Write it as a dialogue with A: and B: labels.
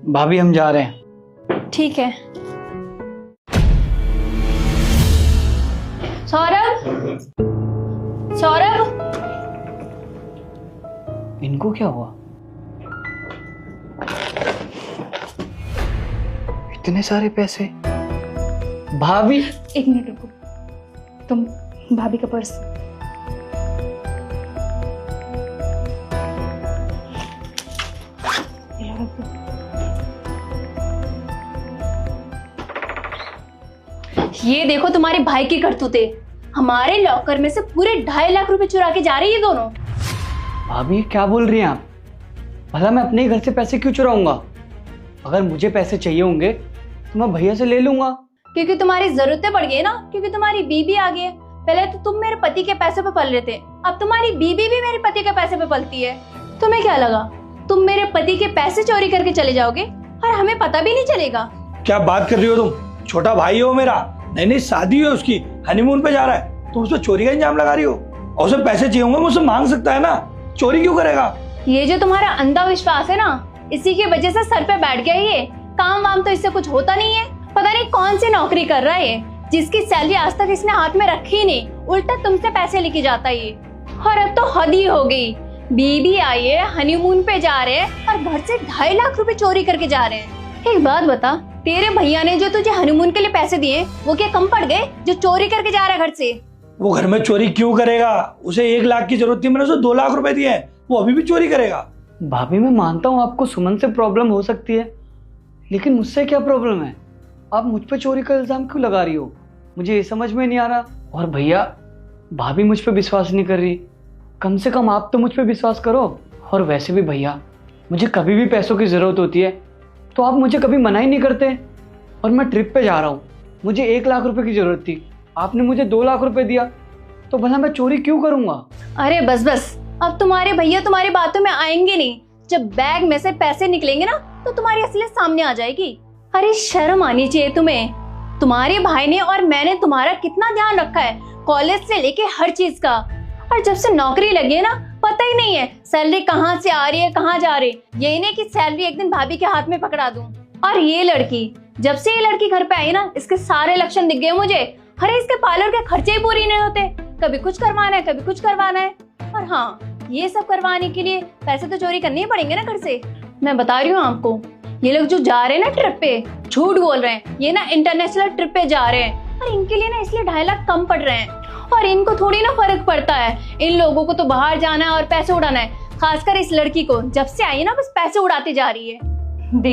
A: भाभी हम जा रहे हैं।
B: ठीक है। सौरभ, सौरभ,
A: इनको क्या हुआ? इतने सारे पैसे। भाभी
B: एक मिनट रुको। तुम भाभी का पर्स। ये लो, रख दो। ये देखो तुम्हारे भाई की करतूतें। हमारे लॉकर में से पूरे 2.5 लाख रुपए चुरा के जा रहे हैं ये दोनों।
A: भाभी ये क्या बोल रही हैं आप? भला मैं अपने ही घर से पैसे क्यों चुराऊंगा? अगर मुझे पैसे चाहिए होंगे तो मैं भैया से ले लूंगा।
B: क्योंकि तुम्हारी जरूरतें बढ़ गई ना, क्योंकि तुम्हारी बीबी आ गई है। पहले तो तुम मेरे पति के पैसे पे पल रहे थे, अब तुम्हारी बीबी भी मेरे पति के पैसे पे पलती है। तुम्हें क्या लगा तुम मेरे पति के पैसे चोरी करके चले जाओगे और हमें पता भी नहीं चलेगा?
C: क्या बात कर रही हो तुम? छोटा भाई हो मेरा, नई नई शादी है उसकी, हनीमून पे जा रहा है, तुम उस पर चोरी का इंजाम लगा रही हो। और उसे पैसे चाहिए होंगे, मुझसे मांग सकता है ना, चोरी क्यों करेगा?
B: ये जो तुम्हारा अंधा विश्वास है ना, इसी की वजह से सर पे बैठ गया ये। काम वाम तो इससे कुछ होता नहीं है। पता नहीं कौन सी नौकरी कर रहा है ये, जिसकी सैलरी आज तक इसने हाथ में रखी ही नहीं, उल्टा तुमसे पैसे लेके जाता है ये। और अब तो हद ही हो गई। बीबी आई है, हनीमून पे जा रहे हैं और घर से 2.5 लाख रुपए चोरी करके जा रहे हैं। एक बात बता, तेरे भैया ने जो तुझे हनीमून के लिए पैसे दिए वो क्या कम पड़ गए जो चोरी करके जा रहा है घर से?
C: वो घर में चोरी क्यों करेगा? उसे 1 लाख की जरूरत थी, मैंने उसे 2 लाख रुपए दिए हैं, वो अभी भी चोरी करेगा?
A: भाभी मैं मानता हूँ आपको सुमन से प्रॉब्लम हो सकती है, लेकिन मुझसे क्या प्रॉब्लम है? आप मुझ पे चोरी का इल्जाम क्यों लगा रही हो? मुझे ये समझ में नहीं आ रहा। और भैया, भाभी मुझ पे विश्वास नहीं कर रही, कम से कम आप तो मुझ पे विश्वास करो। और वैसे भी भैया, मुझे कभी भी पैसों की ज़रूरत होती है तो आप मुझे कभी मना ही नहीं करते। और मैं ट्रिप पे जा रहा हूँ, मुझे 1 लाख रुपए की ज़रूरत थी, आपने मुझे 2 लाख रुपए दिया, तो भला मैं चोरी क्यों करूँगा?
B: अरे बस बस, अब तुम्हारे भैया तुम्हारी बातों में आएंगे नहीं। जब बैग में से पैसे निकलेंगे ना तो तुम्हारी असलियत सामने आ जाएगी। अरे शर्म आनी चाहिए तुम्हें। तुम्हारे भाई ने और मैंने तुम्हारा कितना ध्यान रखा है, कॉलेज से लेके हर चीज का। और जब से नौकरी लगी है ना, पता ही नहीं है सैलरी कहाँ से आ रही है कहाँ जा रही है। यही नहीं कि सैलरी एक दिन भाभी के हाथ में पकड़ा दूं। और ये लड़की, जब से ये लड़की घर पे आई ना, इसके सारे लक्षण दिख गए मुझे। अरे इसके पार्लर के खर्चे ही पूरी नहीं होते, कभी कुछ करवाना है कभी कुछ करवाना है। और हाँ, ये सब करवाने के लिए पैसे तो चोरी करने ही पड़ेंगे ना घर से। मैं बता रही हूँ आपको, ये लोग जो जा रहे हैं ना ट्रिप पे, झूठ बोल रहे हैं। ये ना इंटरनेशनल ट्रिप पे जा रहे हैं और इनके लिए ना इसलिए 2.5 लाख कम पड़ रहे हैं। और इनको थोड़ी ना फर्क पड़ता है, इन लोगों को तो बाहर जाना है और पैसे उड़ाना है। खासकर इस लड़की को, जब से आई है ना बस पैसे उड़ाती जा रही है। देख